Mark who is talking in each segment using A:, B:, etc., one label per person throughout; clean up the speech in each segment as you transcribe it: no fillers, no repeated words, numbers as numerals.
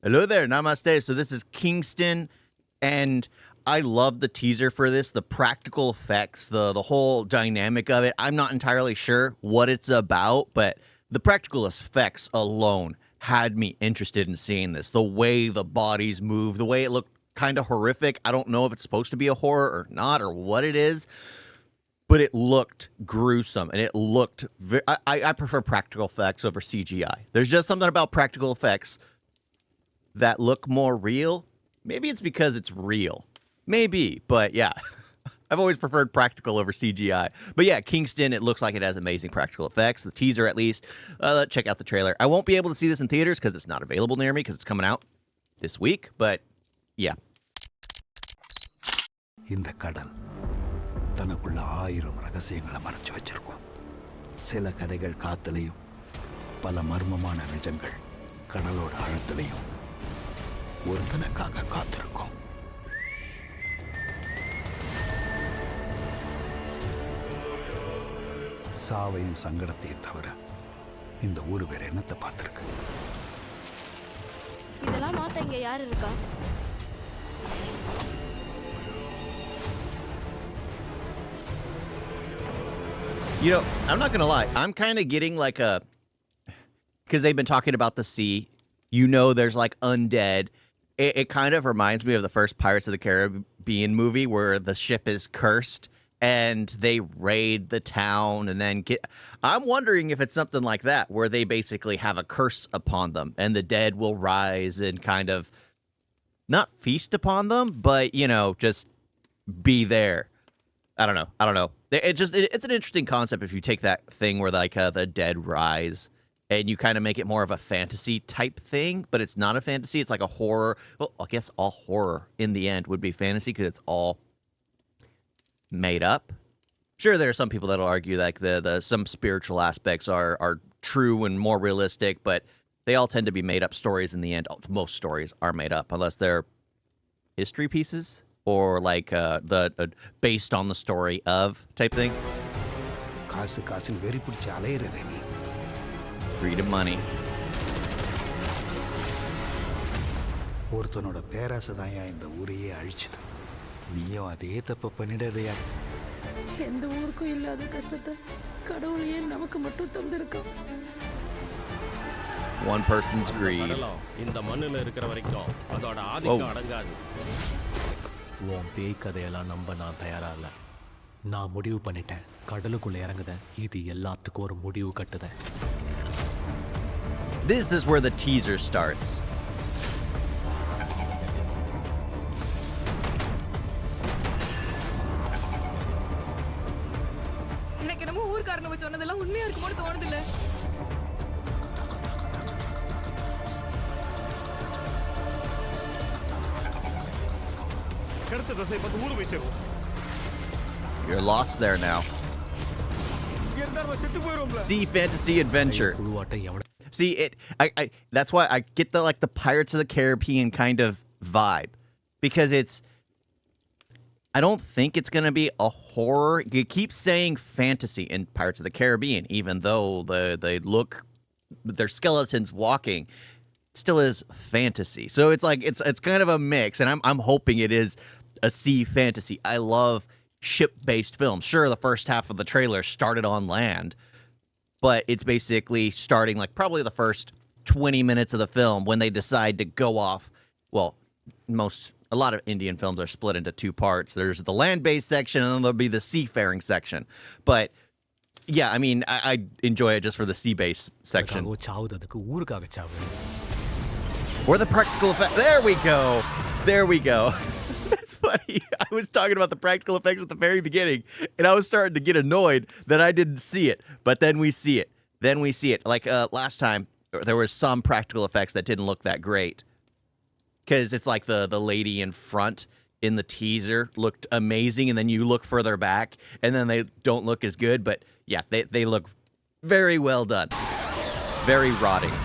A: Hello there, namaste. So this is Kingston, and I love the teaser for this, the practical effects, the whole dynamic of it. I'm not entirely sure what it's about, but the practical effects alone had me interested in seeing this. The way the bodies move, the way it looked kind of horrific. I don't know if it's supposed to be a horror or not or what it is, but it looked gruesome, and it looked I prefer practical effects over CGI. There's just something about practical effects that look more real. Maybe it's because it's real. Maybe, but yeah. I've always preferred practical over CGI. But yeah, Kingston, it looks like it has amazing practical effects. The teaser, at least. Check out the trailer. I won't be able to see this in theaters because it's not available near me because it's coming out this week. But yeah.
B: இந்த கடல் தனக்குள்ள 1000 ரகசியங்களை மறைச்சு வச்சிருக்கும். சில கதைகள் காத்துலயும் பல மர்மமான நிஜங்கள் கடலோட ஆழத்திலையும் ஒருத்தனுக்காக காத்திருக்கும். சாவையும் சங்கடத்தையும் தவிர இந்த ஊர் வேற என்னத்தை பார்த்திருக்கு?
C: இதெல்லாம் மாத்த இங்க யார் இருக்கா?
A: You know, I'm not going to lie. I'm kind of getting like because they've been talking about the sea. You know, there's like undead. It kind of reminds me of the first Pirates of the Caribbean movie where the ship is cursed and they raid the town and then I'm wondering if it's something like that where they basically have a curse upon them and the dead will rise and kind of not feast upon them, but, you know, just be there. I don't know. It's an interesting concept if you take that thing where like the dead rise and you kind of make it more of a fantasy type thing, but it's not a fantasy. It's like a horror. Well, I guess all horror in the end would be fantasy because it's all made up. Sure, there are some people that'll argue like some spiritual aspects are true and more realistic, but they all tend to be made up stories in the end. Most stories are made up unless they're history pieces or like based on the story of type thing.
B: காசு வெறி பிடிச்ச அலையறதே நீ.
A: Greed of money.
B: ஒருத்தனோட பேராசை தான் இந்த ஊரையே அழிச்சுது. நீயும் அதே தப்பு பண்ணிடாதயா.
D: எந்த ஊருக்கும் இல்லாத கஷ்டத்தை கடவுள் ஏன் நமக்கு மட்டும் தந்திருக்கான்?
A: One person's greed.
E: இந்த மண்ணுல இருக்கிற வரைக்கும் அதோட ஆதிக்கம் அடங்காது.
F: உன் பேய் கதையெல்லாம் நம்ப நான் தயாரா இல்ல. நான் முடிவு பண்ணிட்டேன். கடலுக்குள்ள இறங்குதேன். இது எல்லாத்துக்கும் ஒரு முடிவு கட்டுதேன்.
A: This is where the teaser starts.
D: எனக்கு என்னமோ ஊர்க்காரங்க சொன்னதெல்லாம் உண்மையா இருக்குமோன்னு தோணுது இல்ல.
E: கிடைச்ச தசை பத்து ஊரு போய் சேரும்.
A: You're lost there now. See fantasy adventure. See it. That's why I get the like the Pirates of the Caribbean kind of vibe because I don't think it's gonna be a horror. You keep saying fantasy in Pirates of the Caribbean, even though they look they're skeletons walking. Still is fantasy. So it's like it's kind of a mix, and I'm hoping it is a sea fantasy. I love ship-based films. Sure, the first half of the trailer started on land, but it's basically starting like probably the first 20 minutes of the film when they decide to go off. Well, a lot of Indian films are split into two parts. There's the land-based section, and then there'll be the seafaring section. But yeah, I mean, I enjoy it just for the sea-based section. Or the practical effect. There we go. That's funny. I was talking about the practical effects at the very beginning, and I was starting to get annoyed that I didn't see it. But then we see it. Like last time, there was some practical effects that didn't look that great. Because it's like the lady in front in the teaser looked amazing, and then you look further back, and then they don't look as good. But yeah, they look very well done. Very rotting.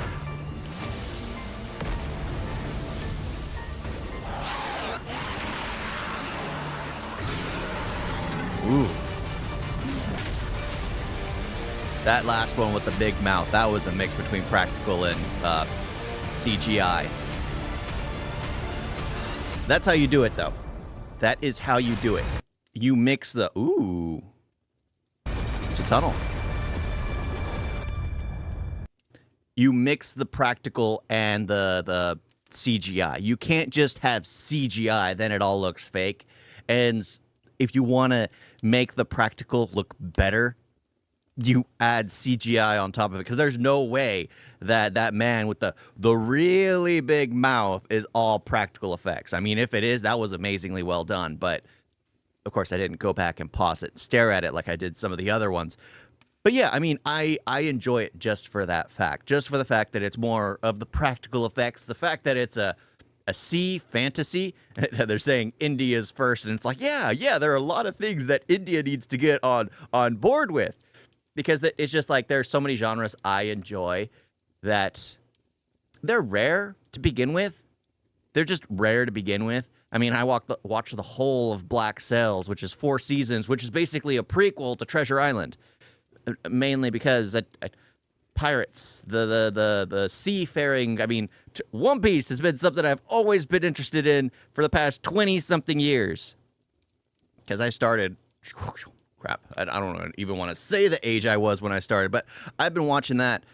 A: Ooh. That last one with the big mouth, that was a mix between practical and CGI. That's how you do it, though. That is how you do it. You mix the... Ooh. It's a tunnel. You mix the practical and the CGI. You can't just have CGI, then it all looks fake. And if you want to make the practical look better, you add CGI on top of it. Because there's no way that that man with the really big mouth is all practical effects. I mean, if it is, that was amazingly well done. But, of course, I didn't go back and pause it and stare at it like I did some of the other ones. But yeah, I mean, I enjoy it just for that fact. Just for the fact that it's more of the practical effects. The fact that it's a sea fantasy. They're saying India's first. And it's like, yeah, there are a lot of things that India needs to get on board with. Because it's just like there's so many genres I enjoy that they're rare to begin with. They're just rare to begin with. I mean, I watched the whole of Black Sails, which is 4 seasons, which is basically a prequel to Treasure Island. Mainly because pirates, the seafaring, I mean, One Piece has been something I've always been interested in for the past 20-something years. Because I started, crap, I don't even want to say the age I was when I started, but I've been watching that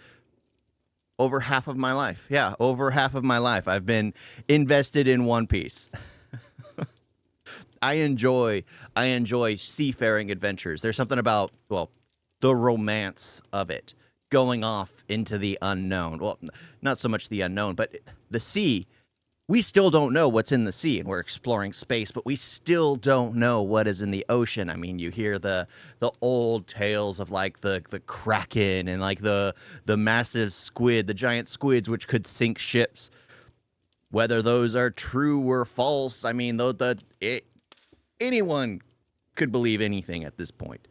A: over half of my life. Yeah, over half of my life. I've been invested in One Piece. I enjoy seafaring adventures. There's something about, well, the romance of it, going off into the unknown. Well, not so much the unknown, but the sea. We still don't know what's in the sea, and we're exploring space, but we still don't know what is in the ocean. I mean, you hear the old tales of like the kraken and like the massive squid, the giant squids which could sink ships. Whether those are true or false, I mean, anyone could believe anything at this point.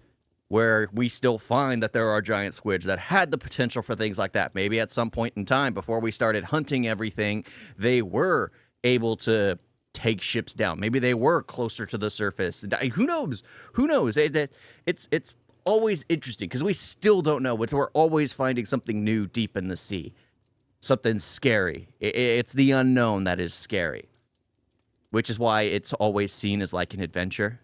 A: Where we still find that there are giant squids that had the potential for things like that. Maybe at some point in time, before we started hunting everything, they were able to take ships down. Maybe they were closer to the surface. Who knows? Who knows? It's always interesting because we still don't know. We're always finding something new deep in the sea. Something scary. It's the unknown that is scary. Which is why it's always seen as like an adventure.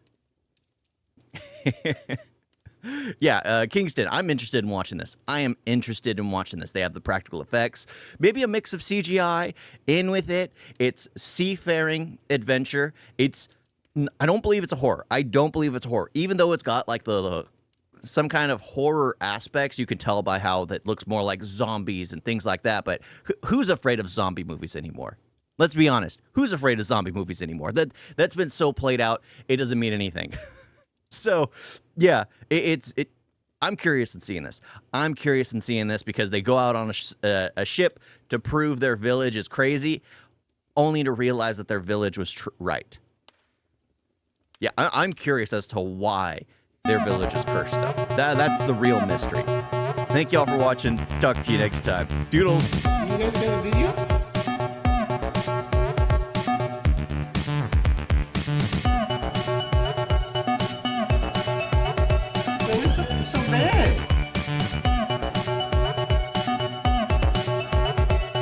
A: Yeah, Kingston, I'm interested in watching this. I am interested in watching this. They have the practical effects. Maybe a mix of CGI in with it. It's seafaring adventure. I don't believe it's a horror. I don't believe it's a horror. Even though it's got like some kind of horror aspects, you can tell by how that looks more like zombies and things like that. But who's afraid of zombie movies anymore? Let's be honest. Who's afraid of zombie movies anymore? That's been so played out, it doesn't mean anything. So, yeah, I'm curious in seeing this. I'm curious in seeing this because they go out on a ship to prove their village is crazy, only to realize that their village was right. Yeah, I'm curious as to why their village is cursed, though. That's the real mystery. Thank y'all for watching. Talk to you next time. Doodles.
C: You guys made a video? So bad.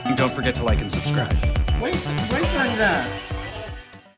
G: And don't forget to like and subscribe.
C: Wait like that.